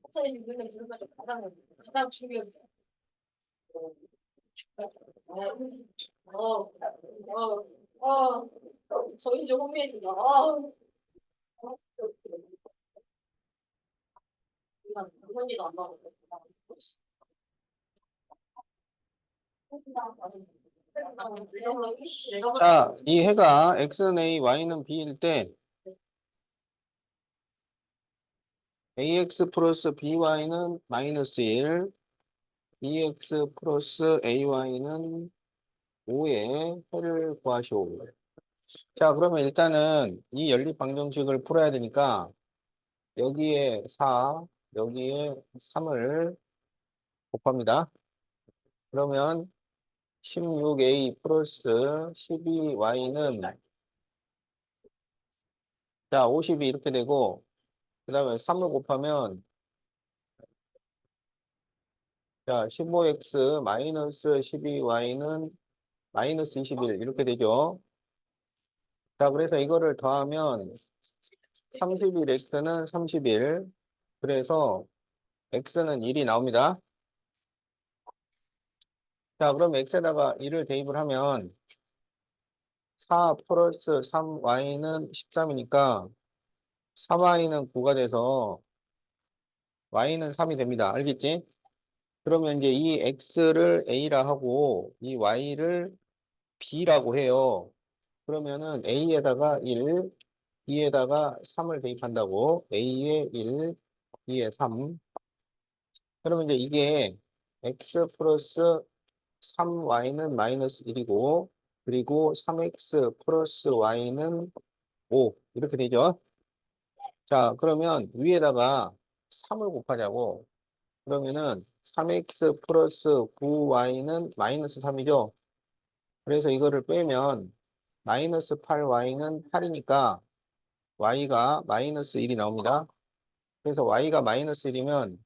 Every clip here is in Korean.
갑자기 눈에 들어가지 가장 중요해서. 어, 어, 어, 저희 좀 혼미해진다. 선지도 안 나오고. 자, 이 해가 x는 a, y는 b일 때 ax 플러스 by는 마이너스 1, bx 플러스 ay는 5의 해를 구하시오. 자, 그러면 일단은 이 연립방정식을 풀어야 되니까 여기에 4, 여기에 3을 곱합니다. 그러면 16a 플러스 12y는 자, 50이 이렇게 되고 그 다음에 3을 곱하면 자, 15x 마이너스 12y는 마이너스 21 이렇게 되죠. 자, 그래서 이거를 더하면 31x는 31. 그래서 x는 1이 나옵니다. 자, 그럼 x에다가 1을 대입을 하면 4 플러스 3y는 13이니까 3y는 9가 돼서 y는 3이 됩니다. 알겠지? 그러면 이제 이 x를 a라 하고 이 y를 b라고 해요. 그러면은 a에다가 1, b에다가 3을 대입한다고. a에 1, b에 3. 그러면 이제 이게 x 플러스 3y는 마이너스 1이고 그리고 3x 플러스 y는 5 이렇게 되죠. 자, 그러면 위에다가 3을 곱하자고. 그러면은 3x 플러스 9y는 마이너스 3이죠. 그래서 이거를 빼면 마이너스 8y는 8이니까 y가 마이너스 1이 나옵니다. 그래서 y가 마이너스 1이면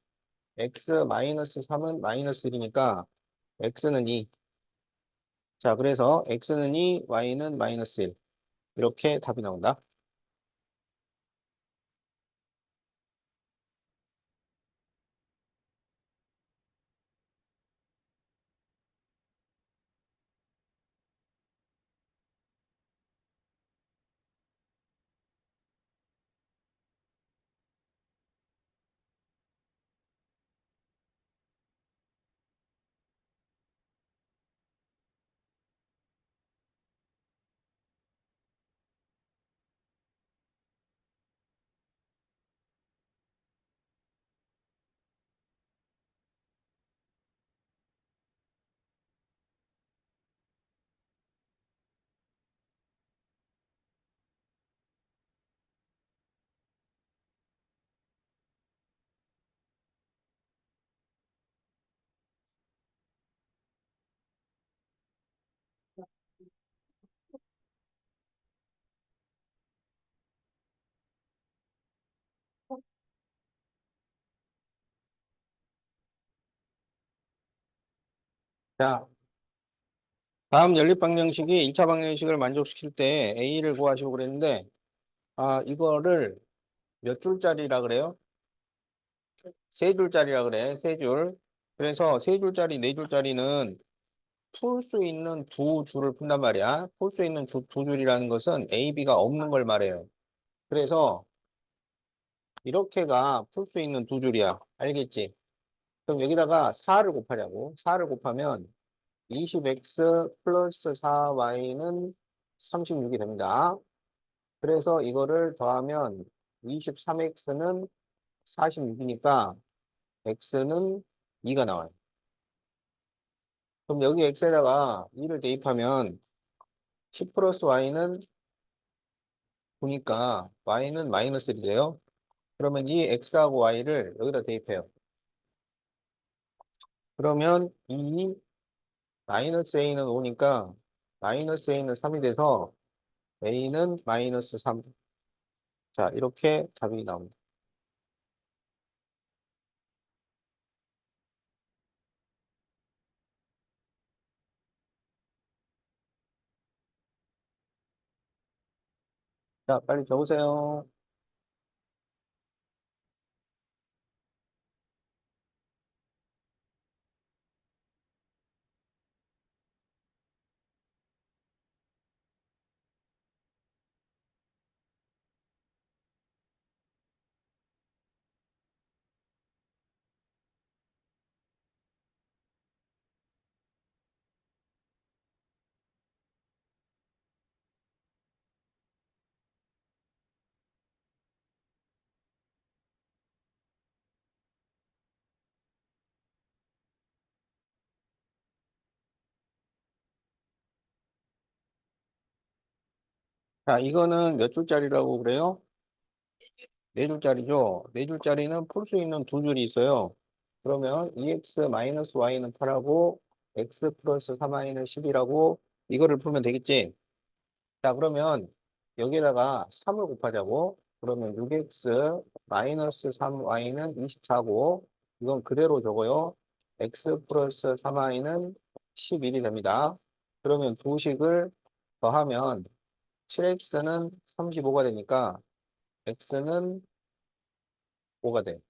x 마이너스 3은 마이너스 1이니까 x는 2. 자, 그래서 x는 2, y는 마이너스 1. 이렇게 답이 나온다. 자, 다음 연립방정식이 1차 방정식을 만족시킬 때 a를 구하시고 그랬는데, 이거를 몇 줄짜리라 그래요? 세 줄짜리라 그래, 세 줄. 그래서 세 줄짜리, 네 줄짜리는 풀 수 있는 두 줄을 푼단 말이야. 풀 수 있는 두 줄이라는 것은 A, B가 없는 걸 말해요. 그래서 이렇게가 풀 수 있는 두 줄이야. 알겠지? 그럼 여기다가 4를 곱하자고. 4를 곱하면 20x 플러스 4y는 36이 됩니다. 그래서 이거를 더하면 23x는 46이니까 x는 2가 나와요. 그럼 여기 x에다가 2를 대입하면 10 플러스 y는 9니까 y는 마이너스 1이 돼요. 그러면 이 x하고 y를 여기다 대입해요. 그러면 2 마이너스 a는 5니까 마이너스 a는 3이 돼서 a는 마이너스 3. 자, 이렇게 답이 나옵니다. 자, 빨리 적으세요. 자, 이거는 몇 줄짜리라고 그래요? 네 줄짜리죠. 네 줄짜리는 풀 수 있는 두 줄이 있어요. 그러면 2x-y는 8하고 x 플러스 3y는 10이라고 이거를 풀면 되겠지? 자, 그러면 여기에다가 3을 곱하자고. 그러면 6x 마이너스 3y는 24고 이건 그대로 적어요. x 플러스 3y는 11이 됩니다. 그러면 두 식을 더하면 7x는 35가 되니까 x는 5가 돼.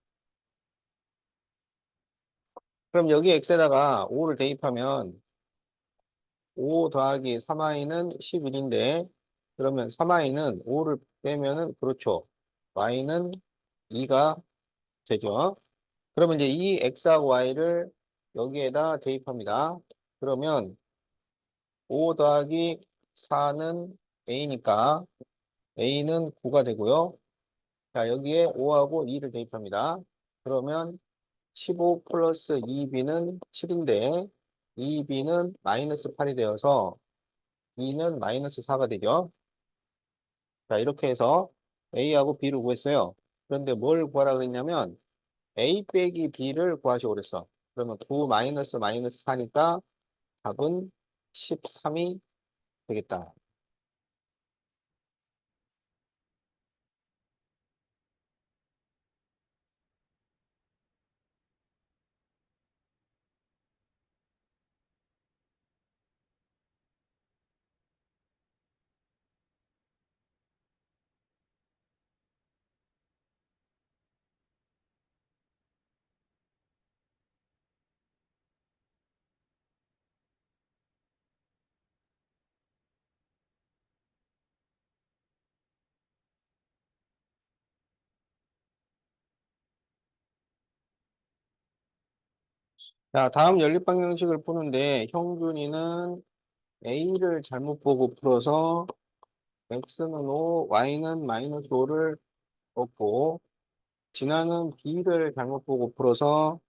그럼 여기 x에다가 5를 대입하면 5 더하기 3i는 11인데 그러면 3i는 5를 빼면은 그렇죠. y는 2가 되죠. 그러면 이제 이 x하고 y를 여기에다 대입합니다. 그러면 5 더하기 4는 a니까 a는 9가 되고요. 자, 여기에 5하고 2를 대입합니다. 그러면 15 플러스 2b는 7인데 2b는 마이너스 8이 되어서 2는 마이너스 4가 되죠. 자, 이렇게 해서 a하고 b를 구했어요. 그런데 뭘 구하라 그랬냐면 a 빼기 b를 구하시고 그랬어. 그러면 9 마이너스 마이너스 4니까 답은 13이 되겠다. 자, 다음 연립방정식을 푸는데 형준이는 a를 잘못 보고 풀어서 x는 5, y는 마이너스 5를 얻고 진화는 b를 잘못 보고 풀어서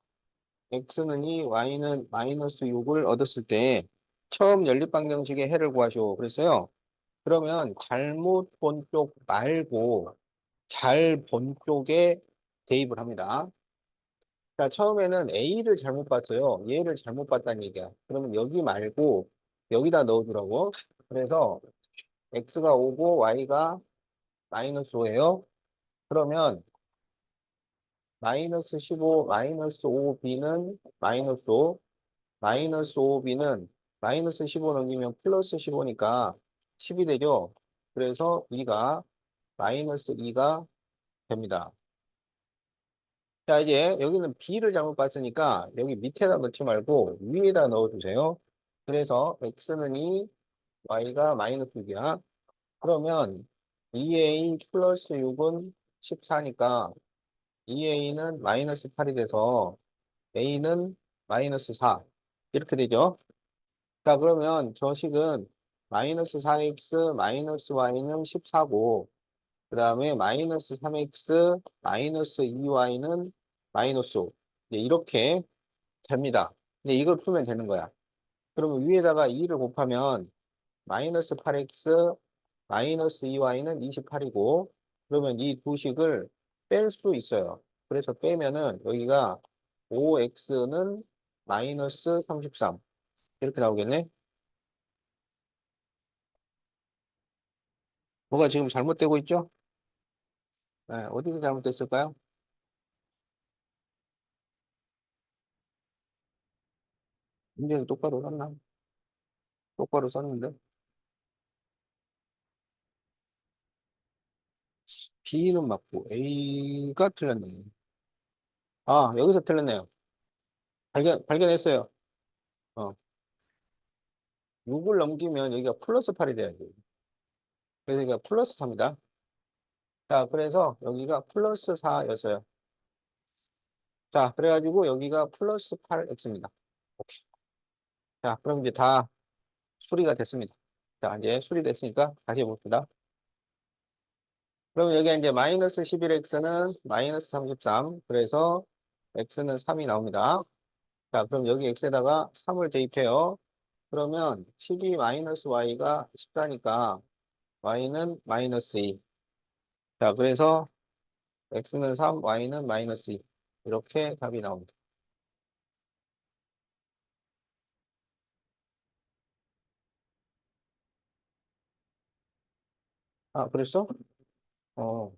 x는 2, y는 마이너스 6을 얻었을 때 처음 연립방정식의 해를 구하시오. 그랬어요. 그러면 잘못 본 쪽 말고 잘 본 쪽에 대입을 합니다. 자, 처음에는 A를 잘못 봤어요. 얘를 잘못 봤다는 얘기야. 그러면 여기 말고 여기다 넣어주라고. 그래서 X가 5고 Y가 마이너스 5예요. 그러면 마이너스 15, 마이너스 5B는 마이너스 5, 마이너스 5B는 마이너스 15 넘기면 플러스 15니까 10이 되죠. 그래서 B가 마이너스 2가 됩니다. 자, 이제 여기는 B를 잘못 봤으니까 여기 밑에다 넣지 말고 위에다 넣어주세요. 그래서 X는 2, Y가 마이너스 6이야. 그러면 2A 플러스 6은 14니까 2A는 마이너스 8이 돼서 A는 마이너스 4. 이렇게 되죠. 자, 그러면 저 식은 마이너스 4X 마이너스 Y는 14고 그 다음에 마이너스 3x 마이너스 2y는 마이너스 5. 이렇게 됩니다. 근데 이걸 풀면 되는 거야. 그러면 위에다가 2를 곱하면 마이너스 8x 마이너스 2y는 28이고 그러면 이 두 식을 뺄 수 있어요. 그래서 빼면은 여기가 5x는 마이너스 33 이렇게 나오겠네. 뭐가 지금 잘못되고 있죠? 네, 어디가 잘못됐을까요? 문제는 똑바로 썼나? 똑바로 썼는데. B는 맞고 A가 틀렸네. 아, 여기서 틀렸네요. 발견했어요. 어, 6을 넘기면 여기가 플러스 8이 돼야지. 그래서 여기가 플러스 4입니다. 자, 그래서 여기가 플러스 4였어요. 자, 그래가지고 여기가 플러스 8x입니다. 오케이. 자, 그럼 이제 다 수리가 됐습니다. 자, 이제 수리됐으니까 다시 해봅시다. 그럼 여기 이제 마이너스 11x는 마이너스 33. 그래서 x는 3이 나옵니다. 자, 그럼 여기 x에다가 3을 대입해요. 그러면 12 마이너스 y가 14니까 y는 마이너스 2. 자, 그래서 x는 3, y는 마이너스 2. 이렇게 답이 나옵니다. 아, 그랬어? 어,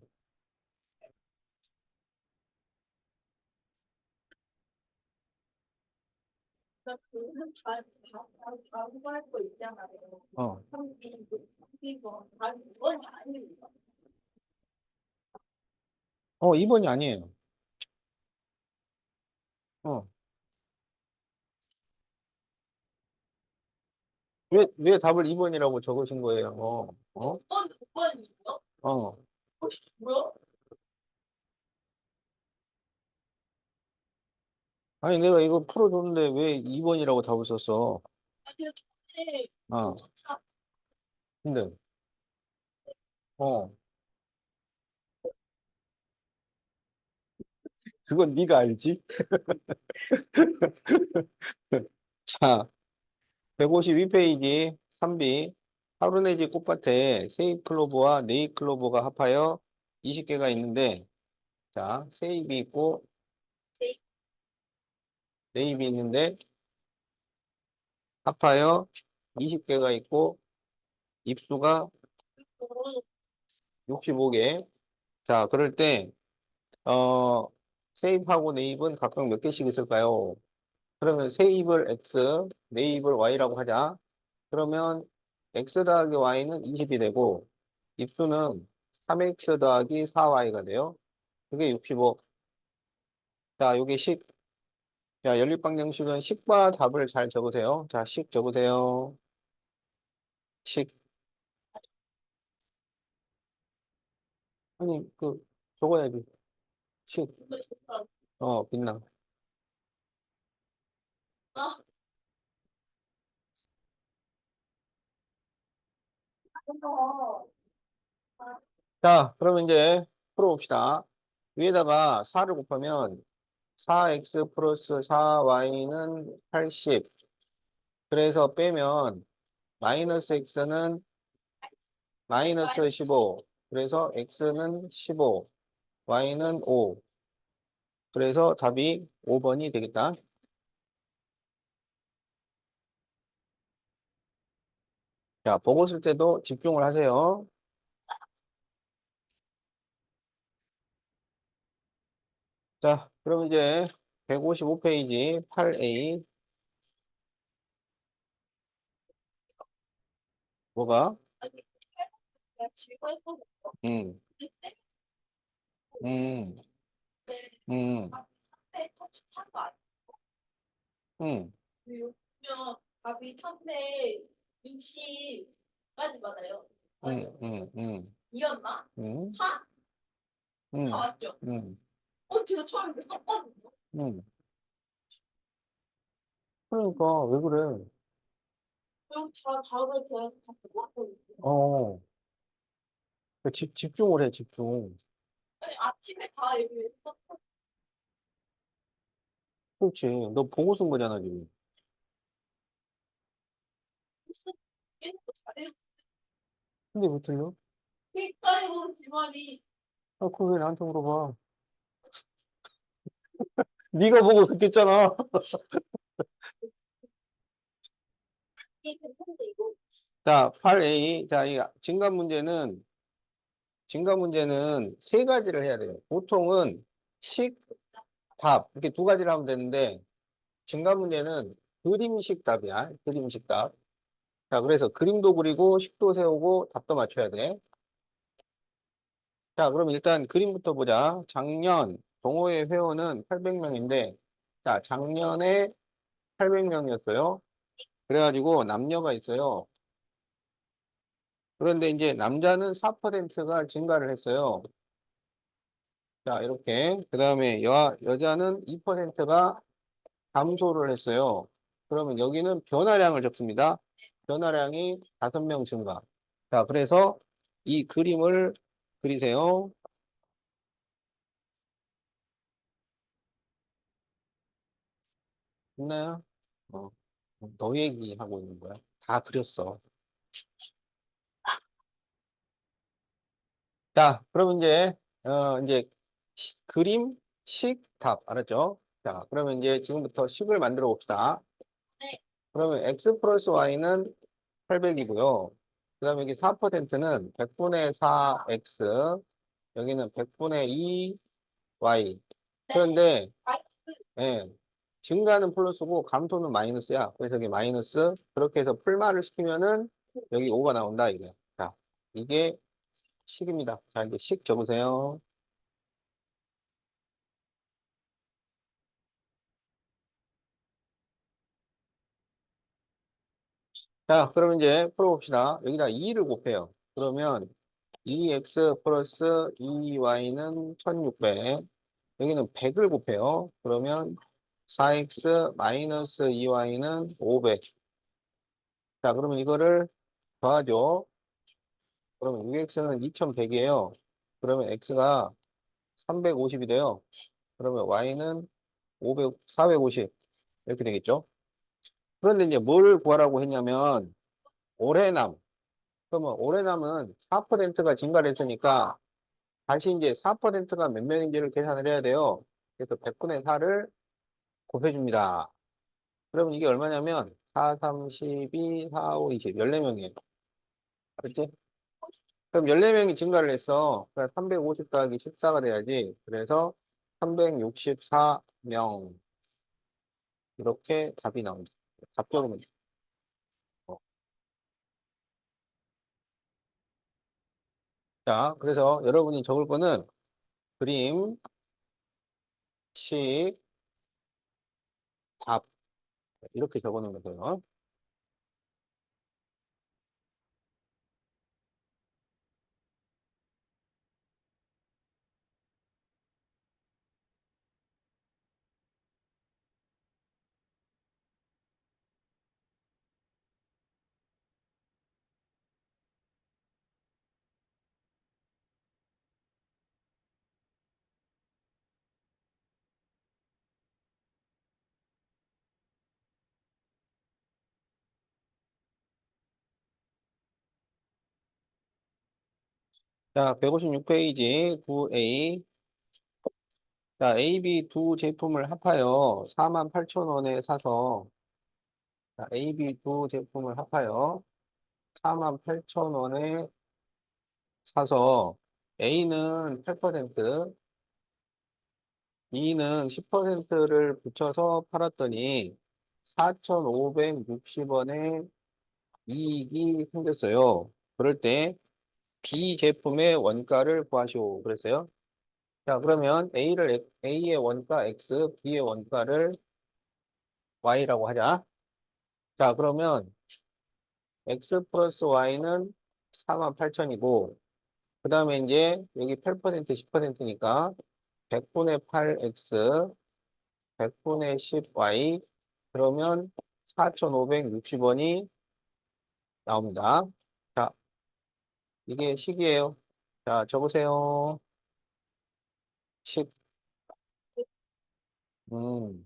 그는 다 후보할 거 있잖아요. 어, 3번, 다 이건 아니에요. 2번이 아니에요. 어, 왜 답을 2번이라고 적으신 거예요? 어, 5번이요? 어. 뭐야? 아니, 내가 이거 풀어줬는데 왜 2번이라고 답을 썼어? 아니, 처음에 어, 근데, 어, 그건 네가 알지? 자, 152페이지 3비. 하루네 집 꽃밭에 세잎클로버와 네잎클로버가 합하여 20개가 있는데, 자, 세잎이 있고 네잎이 있는데, 합하여 20개가 있고, 잎수가 65개. 자, 그럴 때, 어, 세잎하고 네잎은 각각 몇 개씩 있을까요? 그러면 세잎을 X, 네잎을 Y라고 하자. 그러면 X 더하기 Y는 20이 되고, 잎수는 3X 더하기 4Y가 돼요. 그게 65. 자, 요게 식. 자, 연립방정식은 식과 답을 잘 적으세요. 자, 식 적으세요. 식. 아니, 적어야지. 식. 빛나. 자, 그러면 이제 풀어봅시다. 위에다가 4를 곱하면 4x 플러스 4y는 80. 그래서 빼면 마이너스 x는 마이너스 15. 그래서 x는 15, y는 5. 그래서 답이 5번이 되겠다. 자, 보고 쓸 때도 집중을 하세요. 자, 그럼 이제 155페이지 8A. 뭐가? 아니, 내가 즐거웠던 거. 음, 근데 음, 음, 상대 터치 찬거 아니에요? 음, 그러면 답이 3대 60까지 맞아요. 음, 맞아요. 음, 음, 2였나? 음, 4? 4 음, 맞죠? 음, 제가 처음에 이렇게 썼거든요. 음. 그러니까, 왜 그래? 그리고 답을 그냥 다 써봤거든요. 어, 집중을 해, 집중. 아니, 아침에 다 얘기했어. 그렇지. 너 보고 쓴 거잖아, 지금. 무슨 얘는 거 잘해요. 근데 왜 틀려? 그러니까요, 제 말이. 아, 그걸 왜 나한테 물어봐? 네가 보고 그랬잖아. 이게 괜찮은데, 이거. 자, 8A. 자, 이 증가 문제는 세 가지를 해야 돼요. 보통은 식, 답. 이렇게 두 가지를 하면 되는데, 증가 문제는 그림식 답이야. 그림식 답. 자, 그래서 그림도 그리고 식도 세우고 답도 맞춰야 돼. 자, 그럼 일단 그림부터 보자. 작년 동호회 회원은 800명인데, 자, 작년에 800명이었어요. 그래가지고 남녀가 있어요. 그런데 이제 남자는 4%가 증가를 했어요. 자, 이렇게. 그 다음에 여자는 2%가 감소를 했어요. 그러면 여기는 변화량을 적습니다. 변화량이 5명 증가. 자, 그래서 이 그림을 그리세요. 있나요? 어, 너 얘기하고 있는 거야. 다 그렸어. 자, 그럼 이제 그림, 식, 답. 알았죠? 자, 그러면 이제 지금부터 식을 만들어 봅시다. 네. 그러면 x 플러스 y는 800이고요. 그 다음에 여기 4%는 100분의 4x, 여기는 100분의 2y. 그런데, 마이너스. 예, 증가는 플러스고 감소는 마이너스야. 그래서 여기 마이너스. 그렇게 해서 풀말을 시키면은 여기 5가 나온다, 이게. 자, 이게 식입니다. 자, 이제 식 적으세요. 자, 그러면 이제 풀어봅시다. 여기다 2를 곱해요. 그러면 2x 플러스 2y는 1600. 여기는 100을 곱해요. 그러면 4x 마이너스 2y는 500. 자, 그러면 이거를 더하죠. 그러면 6x는 2100이에요. 그러면 x가 350이 돼요. 그러면 y는 500, 450. 이렇게 되겠죠. 그런데 이제 뭘 구하라고 했냐면, 올해남. 그러면 올해남은 4%가 증가를 했으니까, 다시 이제 4%가 몇 명인지를 계산을 해야 돼요. 그래서 100분의 4를 곱해줍니다. 그러면 이게 얼마냐면 4, 3, 12, 4, 5, 20, 14명이에요. 알았지? 그럼 14명이 증가를 했어. 그러니까 350 더하기 14가 돼야지. 그래서 364명. 이렇게 답이 나온다. 답 적으면 돼. 어. 자, 그래서 여러분이 적을 거는 그림, 식, 답. 이렇게 적어 놓으면 돼요. 자, 156페이지 9A. 자, A, B 두 제품을 합하여 48,000원에 사서, 자, A, B 두 제품을 합하여 48,000원에 사서 A는 8%, B는 10%를 붙여서 팔았더니 4,560원의 이익이 생겼어요. 그럴 때 B 제품의 원가를 구하시오. 그랬어요. 자, 그러면 A의 원가 X, B의 원가를 Y라고 하자. 자, 그러면 X 플러스 Y는 48,000이고, 그 다음에 이제 여기 8%, 10%니까 100분의 8X, 100분의 10Y, 그러면 4,560원이 나옵니다. 자, 이게 식이에요. 자, 적으세요. 식. 음.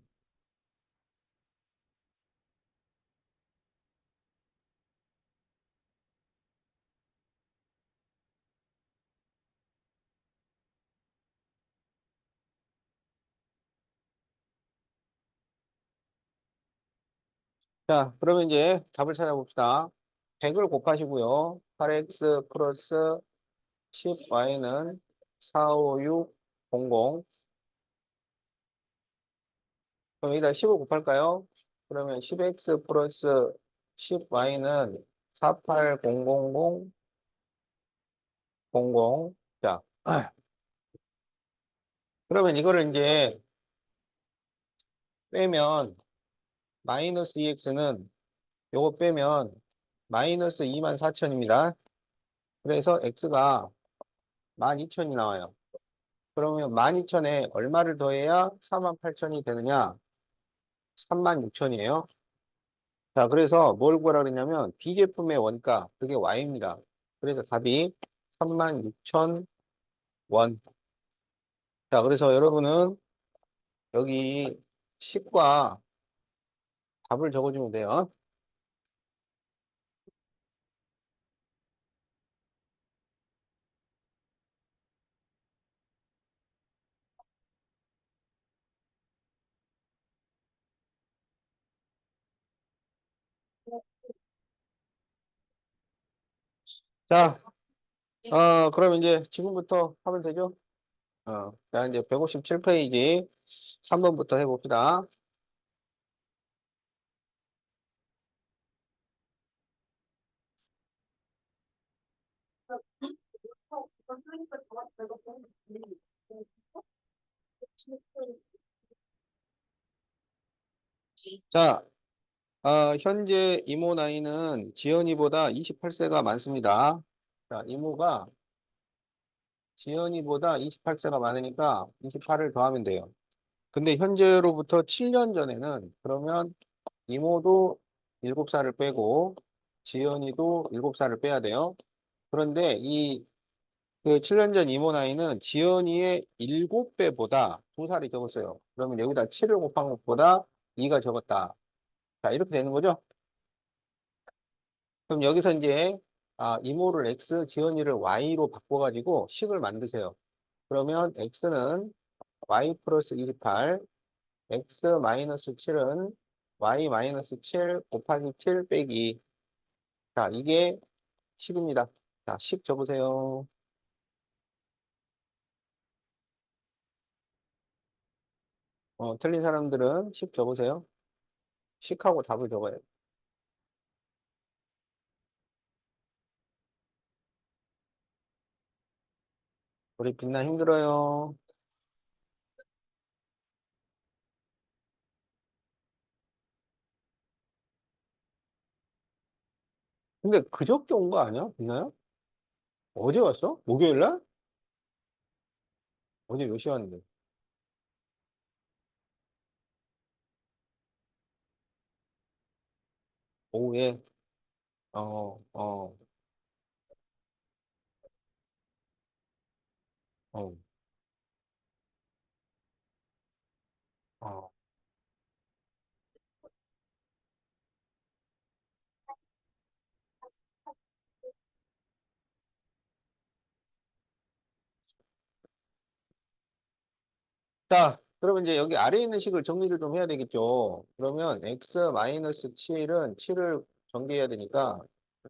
자, 그러면 이제 답을 찾아봅시다. 100을 곱하시고요. 8x 플러스 10y는 45600. 그럼 여기다 10을 곱할까요? 그러면 10x 플러스 10y는 4800000. 자, 그러면 이거를 이제 빼면 마이너스 2x는 요거 빼면 마이너스 24,000입니다. 그래서 x가 12,000이 나와요. 그러면 12,000에 얼마를 더해야 48,000이 되느냐? 36,000이에요. 자, 그래서 뭘 구하라 그랬냐면 B제품의 원가, 그게 Y입니다. 그래서 답이 36,000원. 자, 그래서 여러분은 여기 식과 답을 적어주면 돼요. 자, 그럼 이제 지금부터 하면 되죠? 자, 이제 157페이지 3번부터 해봅시다. 자, 현재 이모 나이는 지연이보다 28세가 많습니다. 자, 이모가 지연이보다 28세가 많으니까 28을 더하면 돼요. 근데 현재로부터 7년 전에는 그러면 이모도 7살을 빼고 지연이도 7살을 빼야 돼요. 그런데 그 7년 전 이모 나이는 지연이의 7배보다 2살이 적었어요. 그러면 여기다 7을 곱한 것보다 2가 적었다. 자, 이렇게 되는 거죠? 그럼 여기서 이제 이모를 X, 지연이를 Y로 바꿔가지고 식을 만드세요. 그러면 X는 Y 플러스 28, X 마이너스 7은 Y 마이너스 7 곱하기 7 빼기. 자, 이게 식입니다. 자, 식 적으세요. 틀린 사람들은 식 적으세요. 식하고 답을 적어요. 우리 빛나 힘들어요. 근데 그저께 온 거 아니야? 빛나요? 어제 왔어? 목요일 날? 어제 몇 시에 왔는데? 오후에? 어, 어, 어, 어. 자, 그러면 이제 여기 아래에 있는 식을 정리를 좀 해야 되겠죠. 그러면 x 마이너스 7은 7을 전개해야 되니까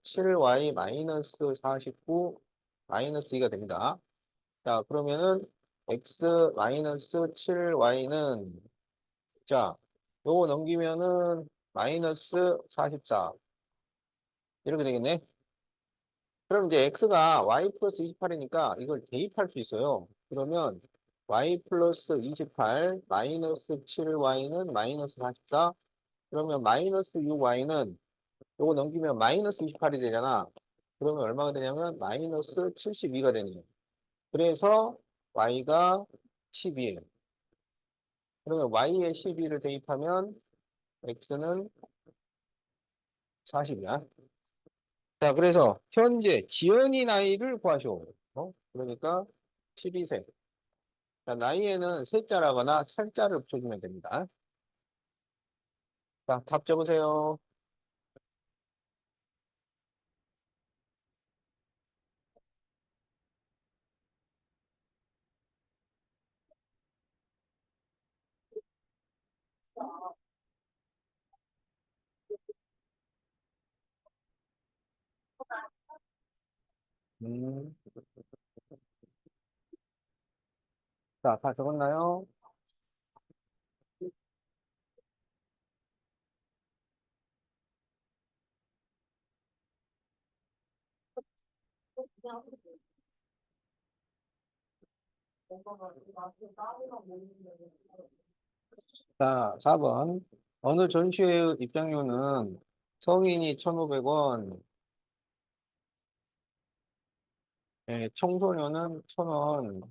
7y 마이너스 49 마이너스 2가 됩니다. 자, 그러면은 x 마이너스 7y는 자, 요거 넘기면은 마이너스 44 이렇게 되겠네. 그럼 이제 x가 y 플러스 28이니까 이걸 대입할 수 있어요. 그러면 y 플러스 28 마이너스 7y는 마이너스 44. 그러면 마이너스 6y는 요거 넘기면 마이너스 28이 되잖아. 그러면 얼마가 되냐면 마이너스 72가 되네요. 그래서 y가 12예요. 그러면 y에 12를 대입하면 x는 40이야. 자, 그래서 현재 지연이 나이를 구하시오. 그러니까 12세. 자, 나이에는 세자라거나 살자를 붙여주면 됩니다. 자, 답 적으세요. 음, 자, 다 적었나요? 자, 4번. 어느 전시회의 입장료는 성인이 1,500원, 청소년은 1,000원.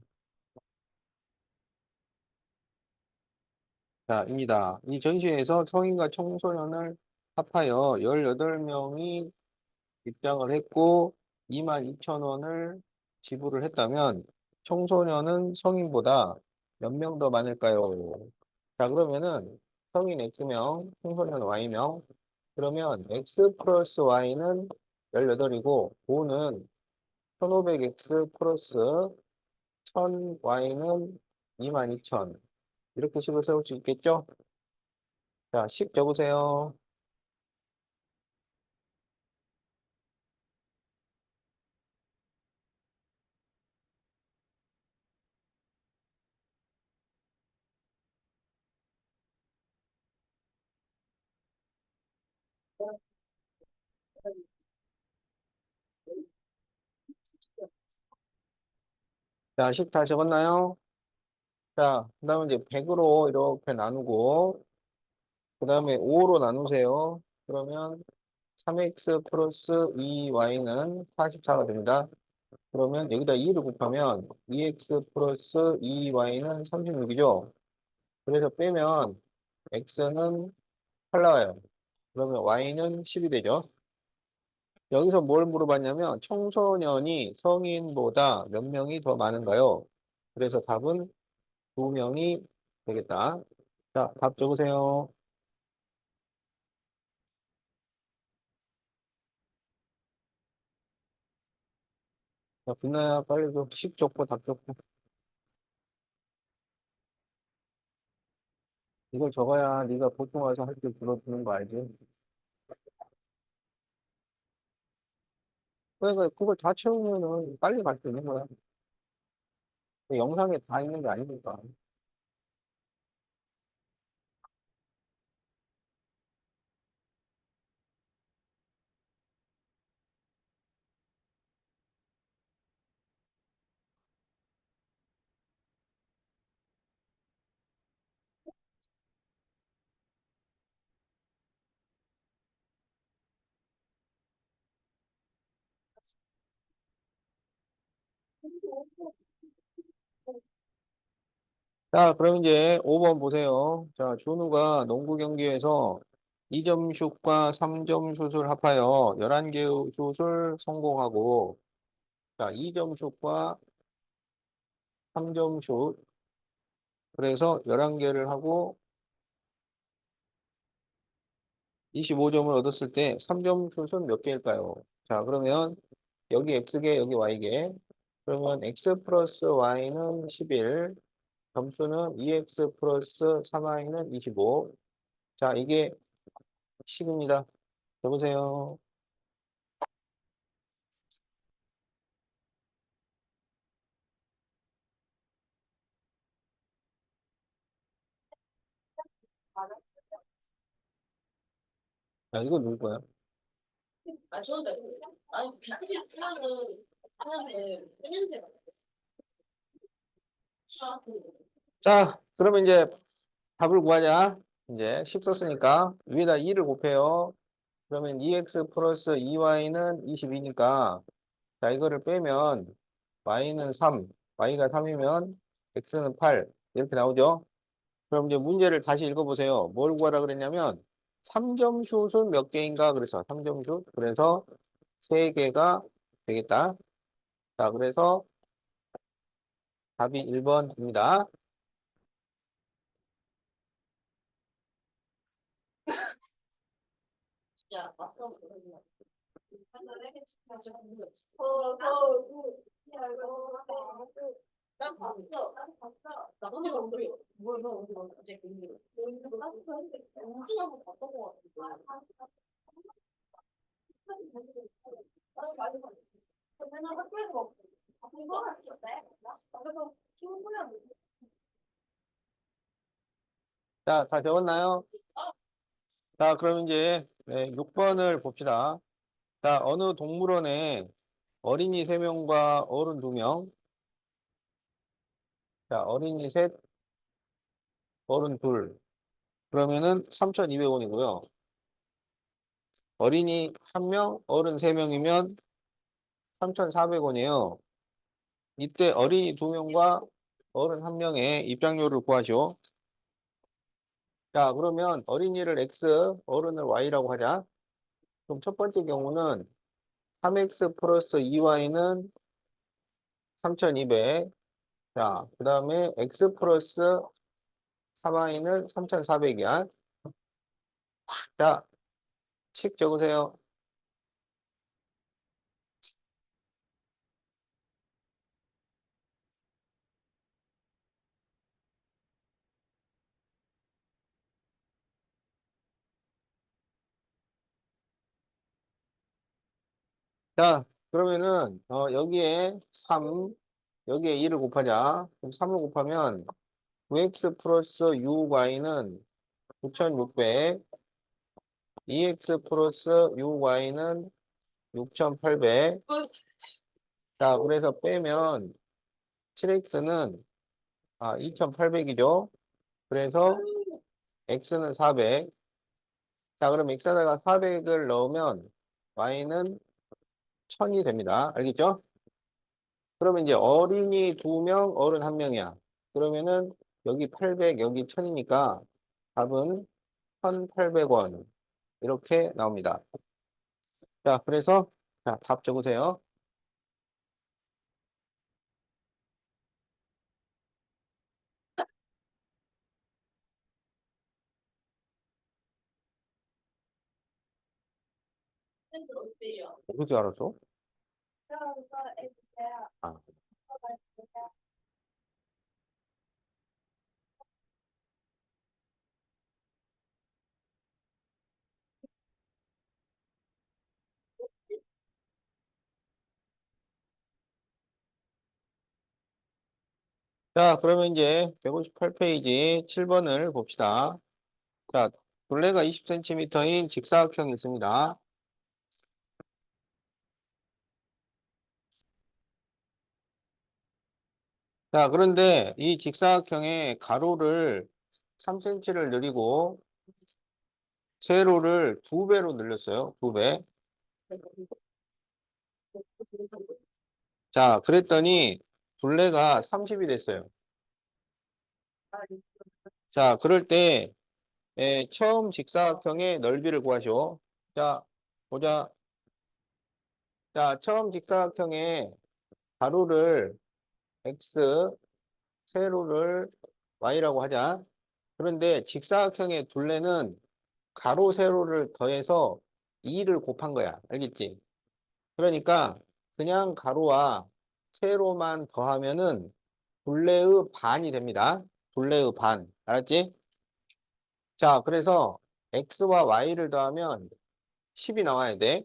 자, 입니다. 이 전시회에서 성인과 청소년을 합하여 18명이 입장을 했고 22,000원을 지불을 했다면 청소년은 성인보다 몇 명 더 많을까요? 자, 그러면은 성인 X명, 청소년 Y명. 그러면 X 플러스 Y는 18이고 5는 1500X 플러스 1000Y는 22,000. 이렇게 식을 세울 수 있겠죠? 자, 식 적으세요. 자, 10 다 적었나요? 자, 그 다음에 이제 100으로 이렇게 나누고, 그 다음에 5로 나누세요. 그러면 3x 플러스 2y는 44가 됩니다. 그러면 여기다 2를 곱하면 2x 플러스 2y는 36이죠. 그래서 빼면 x는 8 나와요. 그러면 y는 10이 되죠. 여기서 뭘 물어봤냐면 청소년이 성인보다 몇 명이 더 많은가요? 그래서 답은 2명이 되겠다. 자, 답 적으세요. 자, 빛나야 빨리 십 적고 답 적고. 이걸 적어야 네가 보통 와서 할 때 들어주는 거 알지? 그러니까 그걸 다 채우면은 빨리 갈 수 있는 거야. 영상에 다 있는 게 아니니까. 자, 그럼 이제 5번 보세요. 자, 준우가 농구 경기에서 2점 슛과 3점 슛을 합하여 11개의 슛을 성공하고, 자, 2점 슛과 3점 슛, 그래서 11개를 하고 25점을 얻었을 때 3점 슛은 몇 개일까요? 자, 그러면 여기 X개, 여기 Y개. 그러면 X 플러스 Y는 11, 점수는 2X 플러스 3Y는 25. 자, 이게 10입니다. 여보세요. 야, 이거 누구 거야? 아, 저도 돼. 아니, BTS 쓰면은 하는데 몇 년째가 아, 자, 그러면 이제 답을 구하자. 이제 10 썼으니까 위에다 2를 곱해요. 그러면 2x 플러스 2y는 22니까 자, 이거를 빼면 y는 3, y가 3이면 x는 8 이렇게 나오죠. 그럼 이제 문제를 다시 읽어보세요. 뭘 구하라 그랬냐면 3점 슛은 몇 개인가 그래서 3점 슛 그래서 3개가 되겠다. 자, 그래서 답이 1번입니다. 야, 맞어. 난 봤어. 난 봤어. 나 혼자 엉덩이. 뭐야, 너 어디 가? 어제 그 일이. 우승하고 봤던 것 같은데. 다시 말해 봐. 맨날 학교에서 먹고. 이거 하셨대? 그래서 친구야. 자, 다 적었나요? 자, 그럼 이제 6번을 봅시다. 자, 어느 동물원에 어린이 3명과 어른 2명. 자, 어린이 셋, 어른 둘. 그러면은 3,200원이고요. 어린이 1명, 어른 3명이면 3,400원이에요. 이때 어린이 2명과 어른 1명의 입장료를 구하죠. 자, 그러면 어린이를 X, 어른을 Y라고 하자. 그럼 첫 번째 경우는 3X 플러스 2Y는 3,200. 자, 그 다음에 X 플러스 3Y는 3,400이야. 자, 식 적으세요. 자, 그러면은, 여기에 3, 여기에 2를 곱하자. 그럼 3을 곱하면 9x 플러스 6y는 9,600. 2x 플러스 6y는 6,800. 자, 그래서 빼면 7x는 2,800이죠. 그래서 x는 400. 자, 그럼 x에다가 400을 넣으면 y는 1000이 됩니다. 알겠죠? 그러면 이제 어린이 2명, 어른 1명이야. 그러면은 여기 800, 여기 1000이니까 답은 1,800원. 이렇게 나옵니다. 자, 그래서 자, 답 적으세요. 어떻게 알았어? 아, 자, 그러면 이제 158페이지 7번을 봅시다. 자, 둘레가 20cm인 직사각형이 있습니다. 자, 그런데 이 직사각형의 가로를 3cm를 늘리고 세로를 2배로 늘렸어요. 2배. 자, 그랬더니 둘레가 30이 됐어요. 자, 그럴 때 처음 직사각형의 넓이를 구하시오. 자, 보자. 자, 처음 직사각형의 가로를 x, 세로를 y라고 하자. 그런데 직사각형의 둘레는 가로, 세로를 더해서 2를 곱한 거야. 알겠지? 그러니까 그냥 가로와 세로만 더하면은 둘레의 반이 됩니다. 둘레의 반. 알았지? 자, 그래서 x와 y를 더하면 10이 나와야 돼.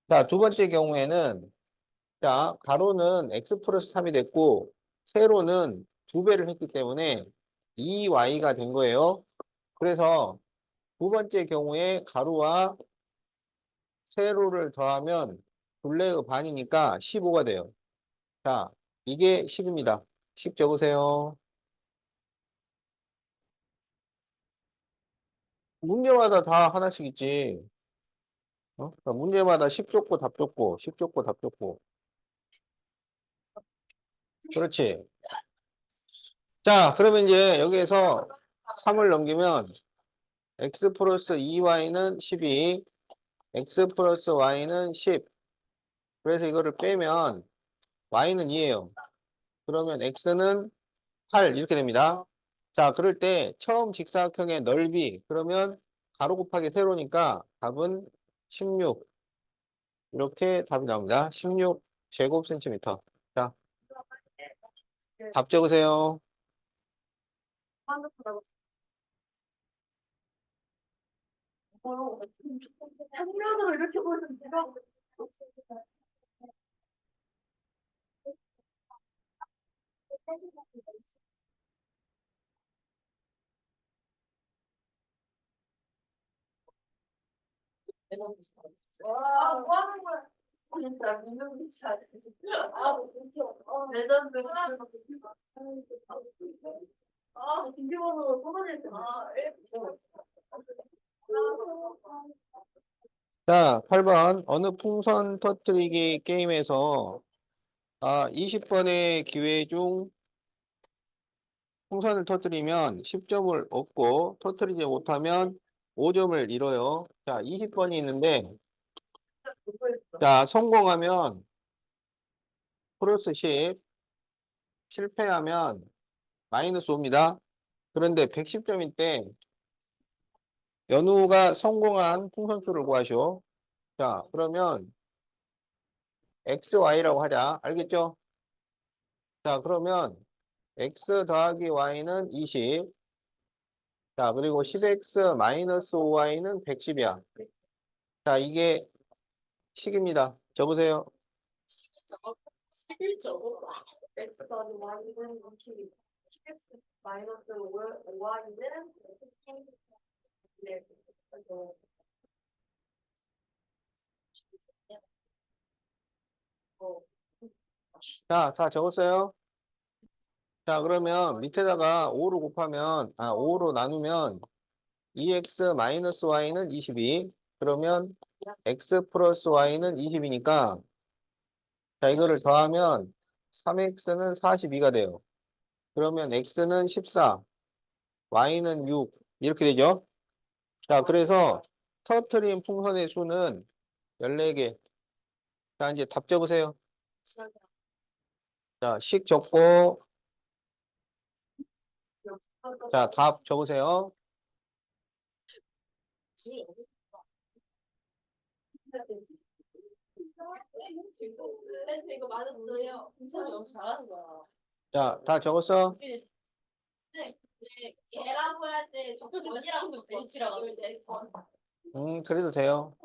자, 두 번째 경우에는 자, 가로는 x 플러스 3이 됐고 세로는 2배를 했기 때문에 2y가 된 거예요. 그래서 두 번째 경우에 가로와 세로를 더하면 둘레의 반이니까 15가 돼요. 자, 이게 10입니다. 10 적으세요. 문제마다 다 하나씩 있지. 그러니까 문제마다 10 줬고 답 줬고 10 줬고 답 줬고. 그렇지. 자, 그러면 이제 여기에서 3을 넘기면 x 플러스 2y는 12, x 플러스 y는 10. 그래서 이거를 빼면 y는 2예요. 그러면 x는 8 이렇게 됩니다. 자, 그럴 때 처음 직사각형의 넓이 그러면 가로 곱하기 세로니까 답은 16 이렇게 답이 나옵니다. 16 제곱 센티미터. 자, 답 적으세요. 한면으로 이렇게 보면 제가 뭐 하는 거야? 진짜 민영이 잘. 웃겨. 레전드. 김기범으로 소문냈어. 자, 8번 어느 풍선 터뜨리기 게임에서 20번의 기회 중 풍선을 터뜨리면 10점을 얻고 터뜨리지 못하면 5점을 잃어요. 자, 20번이 있는데 자, 성공하면 플러스 10, 실패하면 마이너스 5입니다. 그런데 110점일 때 연우가 성공한 풍선수를 구하시오. 자, 그러면 XY라고 하자. 알겠죠? 자, 그러면 X 더하기 Y는 20. 자, 그리고 10X 마이너스 5Y는 110이야. 자, 이게 식입니다. 적으세요. 11점. X 더하기 Y는 20. X 마이너스 5Y는 10. 네. 자, 다 적었어요? 자, 그러면 밑에다가 5로 곱하면, 5로 나누면 2x-y는 22. 그러면 x 플러스 y는 20이니까, 자, 이거를 더하면 3x는 42가 돼요. 그러면 x는 14, y는 6. 이렇게 되죠? 자, 그래서 터트린 풍선의 수는 14개. 자, 이제 답 적으세요. 자, 식 적고, 자, 답 적으세요. 쌤 이거 맞았어요. 공차이 너무 잘하는 거야. 자, 다 적었어? 네, 계란을 할때 언니랑 벤치랑 어울 때. 그래도 돼요.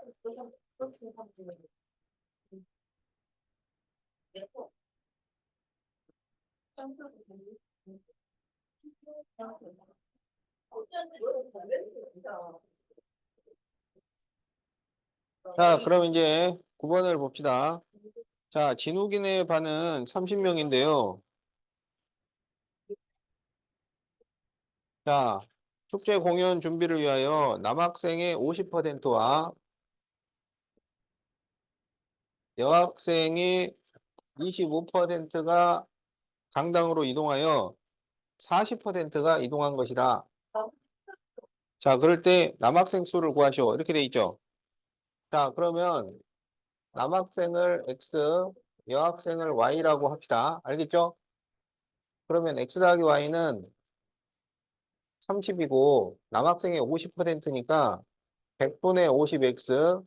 자, 그럼 이제 9번을 봅시다. 자, 진욱이네 반은 30명인데요. 자, 축제 공연 준비를 위하여 남학생의 50%와 여학생의 25%가 강당으로 이동하여 40%가 이동한 것이다. 자, 그럴 때 남학생 수를 구하시오. 이렇게 돼 있죠. 자, 그러면 남학생을 X, 여학생을 Y라고 합시다. 알겠죠? 그러면 X 더하기 Y는 30이고 남학생의 50%니까 100분의 50X,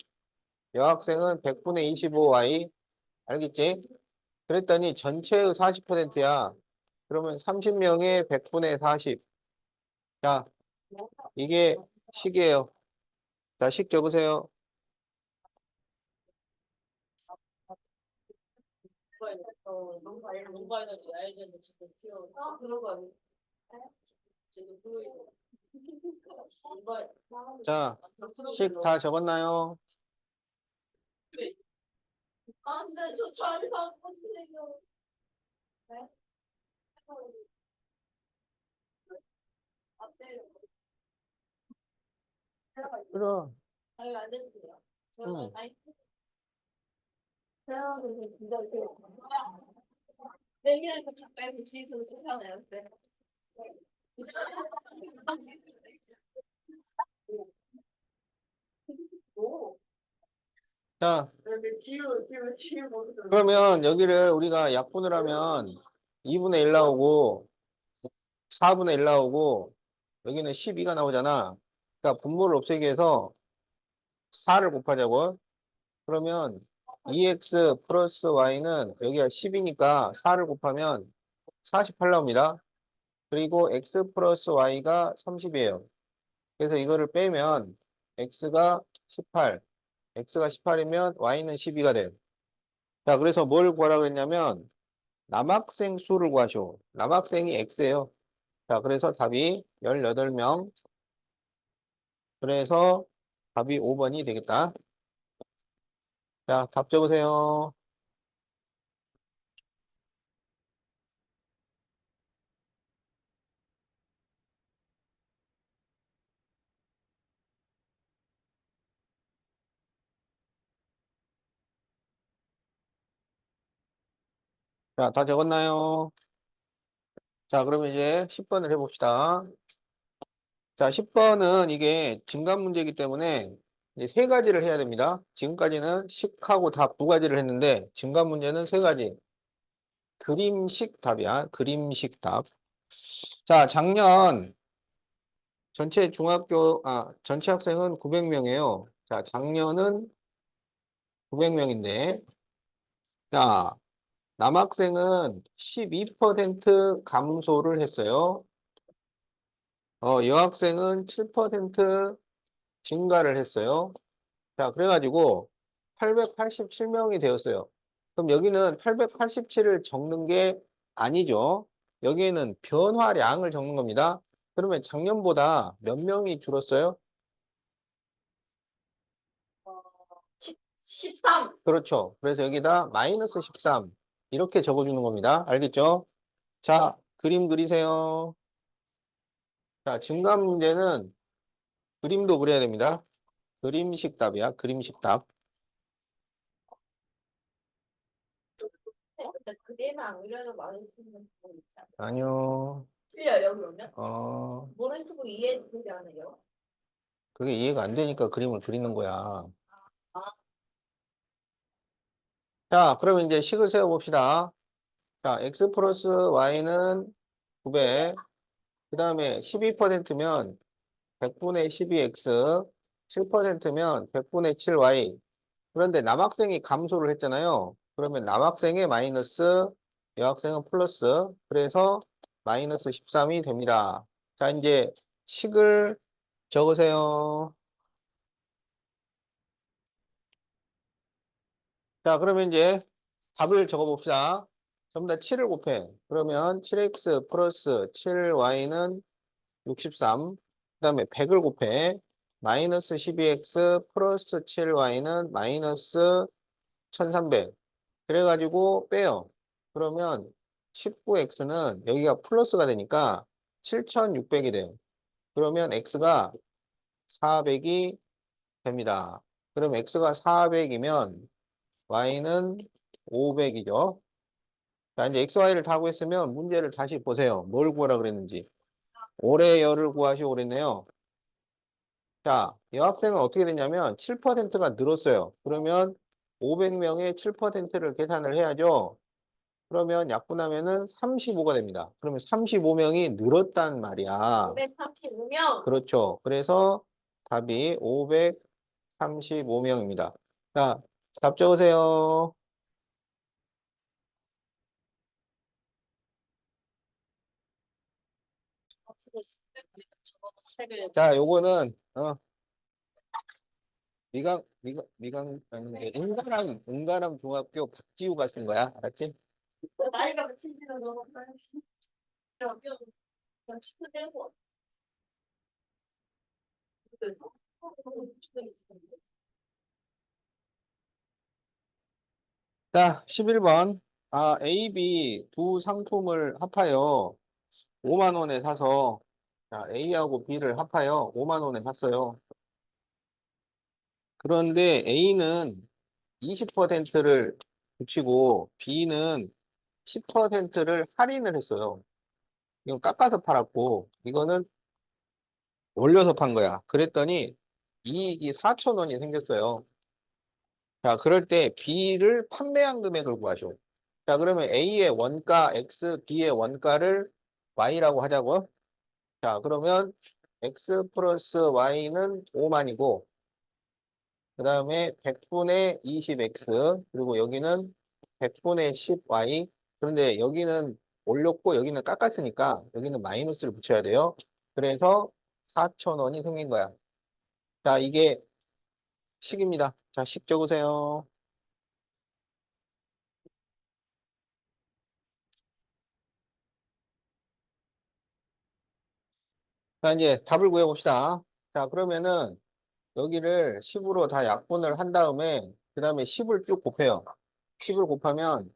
여학생은 100분의 25Y. 알겠지? 그랬더니 전체의 40%야. 그러면 30명의 100분의 40. 자, 이게 식이에요. 자, 식 적으세요. 자, 식 다 적었나요? 아, 진짜 저 잘해서 안 보세요. 네? 안 때려. 그럼. 아유, 안 됐어요. 응. 아니, 태어나서 진짜 이렇게. 내기랑 가까이 붙이고 괜찮아요, 쌤. 오. 자, 그러면 여기를 우리가 약분을 하면 2분의 1 나오고 4분의 1 나오고 여기는 12가 나오잖아. 그러니까 분모를 없애기 위해서 4를 곱하자고. 그러면 2x 플러스 y는 여기가 10이니까 4를 곱하면 48 나옵니다. 그리고 x 플러스 y가 30이에요. 그래서 이거를 빼면 x가 18, x가 18이면 y는 12가 돼요. 자, 그래서 뭘 구하라 그랬냐면 남학생 수를 구하시오. 남학생이 x예요. 자, 그래서 답이 18명. 그래서 답이 5번이 되겠다. 자, 답 적으세요. 자, 다 적었나요? 자, 그러면 이제 10번을 해봅시다. 자, 10번은 이게 증가 문제이기 때문에 이제 세 가지를 해야 됩니다. 지금까지는 식하고 답 두 가지를 했는데 증가 문제는 세 가지. 그림식 답이야. 그림식 답. 자, 작년 전체 학생은 900명이에요. 자, 작년은 900명인데, 자, 남학생은 12% 감소를 했어요. 여학생은 7% 증가를 했어요. 자, 그래가지고 887명이 되었어요. 그럼 여기는 887을 적는 게 아니죠. 여기에는 변화량을 적는 겁니다. 그러면 작년보다 몇 명이 줄었어요? 13. 그렇죠. 그래서 여기다 마이너스 13 이렇게 적어주는 겁니다. 알겠죠? 자, 그림 그리세요. 자, 증가 문제는 그림도 그려야 됩니다. 그림식 답이야. 그림식 답. 근데 그림을 안 그려도 많이 쓰는 거 있잖아. 아니요. 틀려요, 그러면? 어, 뭐를 쓰고 이해되지 않아요? 그게 이해가 안 되니까 그림을 그리는 거야. 아, 자, 그러면 이제 식을 세워봅시다. 자, x 플러스 y는 9배. 그 다음에 12%면 100분의 12x, 7%면 100분의 7y. 그런데 남학생이 감소를 했잖아요. 그러면 남학생의 마이너스, 여학생은 플러스. 그래서 마이너스 13이 됩니다. 자, 이제 식을 적으세요. 자, 그러면 이제 답을 적어봅시다. 전부 다 7을 곱해. 그러면 7x 플러스 7y는 63. 그 다음에 100을 곱해. 마이너스 12x 플러스 7y는 마이너스 1300. 그래가지고 빼요. 그러면 19x는 여기가 플러스가 되니까 7600이 돼요. 그러면 x가 400이 됩니다. 그럼 x가 400이면 y는 500이죠. 자, 이제 x, y를 다 구했으면 문제를 다시 보세요. 뭘 구하라 그랬는지. 올해 열을 구하시오 그랬네요. 자, 여학생은 어떻게 됐냐면 7%가 늘었어요. 그러면 500명의 7%를 계산을 해야죠. 그러면 약분하면은 35가 됩니다. 그러면 35명이 늘었단 말이야. 535명. 그렇죠. 그래서 답이 535명입니다. 자, 답 적으세요. 책을 자, 요거는 아니, 은가람 중학교 박지우가 쓴 거야. 알았지? 나이가 며칠이나 넘었어요. 그냥 친구 떼고. 자, 11번. 아, A, B 두 상품을 합하여 5만 원에 사서 자, A하고 B를 합하여 5만 원에 샀어요. 그런데 A는 20%를 붙이고 B는 10%를 할인을 했어요. 이건 깎아서 팔았고 이거는 올려서 판 거야. 그랬더니 이익이 4천 원이 생겼어요. 자, 그럴 때 B를 판매한 금액을 구하죠. 자, 그러면 A의 원가 X, B의 원가를 Y라고 하자고. 자, 그러면 X 플러스 Y는 5만이고, 그 다음에 100분의 20X, 그리고 여기는 100분의 10Y. 그런데 여기는 올렸고, 여기는 깎았으니까, 여기는 마이너스를 붙여야 돼요. 그래서 4,000원이 생긴 거야. 자, 이게 식입니다. 자, 식 적으세요. 자, 이제 답을 구해봅시다. 자, 그러면은 여기를 10으로 다 약분을 한 다음에, 그 다음에 10을 쭉 곱해요. 10을 곱하면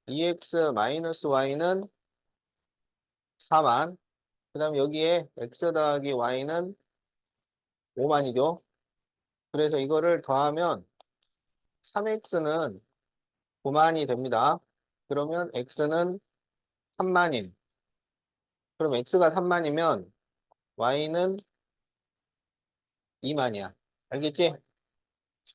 2x-y는 4만. 그 다음에 여기에 x 더하기 y는 5만이죠. 그래서 이거를 더하면 3x는 9만이 됩니다. 그러면 x는 3만임. 그럼 x가 3만이면 y는 2만이야. 알겠지?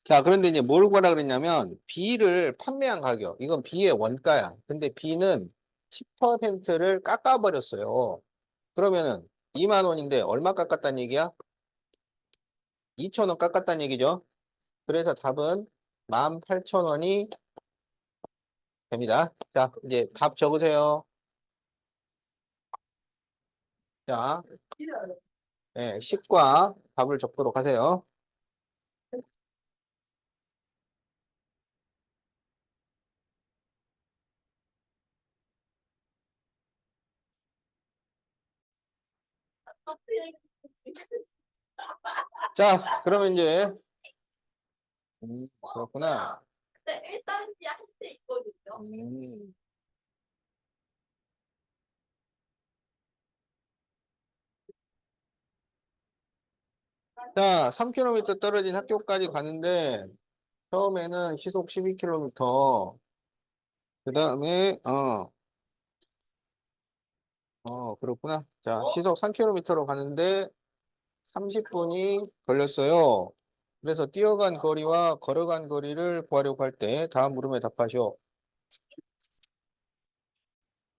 자, 그런데 이제 뭘 구하라 그랬냐면 B를 판매한 가격. 이건 B의 원가야. 근데 B는 10%를 깎아버렸어요. 그러면은 2만 원인데 얼마 깎았다는 얘기야? 2천 원 깎았다는 얘기죠. 그래서 답은 18,000원이 됩니다. 자, 이제 답 적으세요. 자, 네, 10과 답을 적도록 하세요. 자, 그러면 이제 그렇구나. 근데 1단지 할 때 있거든요. 음. 자, 3km 떨어진 학교까지 가는데, 처음에는 시속 12km, 그 다음에, 그렇구나. 자, 시속 3km로 가는데 30분이 걸렸어요. 그래서 뛰어간 거리와 걸어간 거리를 구하려고 할 때 다음 물음에 답하시오.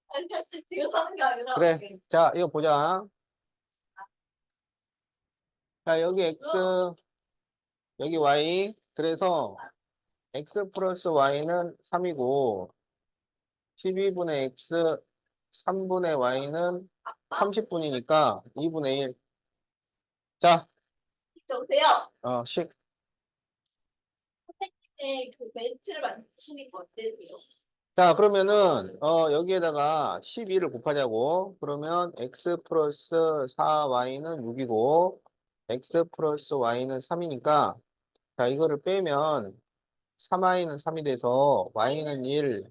아니, 사실 지금 하는 게 아니라. 그래. 자, 이거 보자. 자, 여기 X, 여기 Y. 그래서 X 플러스 Y는 3이고, 12분의 X, 3분의 Y는 30분이니까 2분의 1. 자, 저세요. 식. 선생님의 그 멘트를 만드시는 거 어때요? 자, 그러면은, 여기에다가 12를 곱하자고. 그러면 x 플러스 4y는 6이고, x 플러스 y는 3이니까, 자, 이거를 빼면 3y는 3이 돼서 y는 1,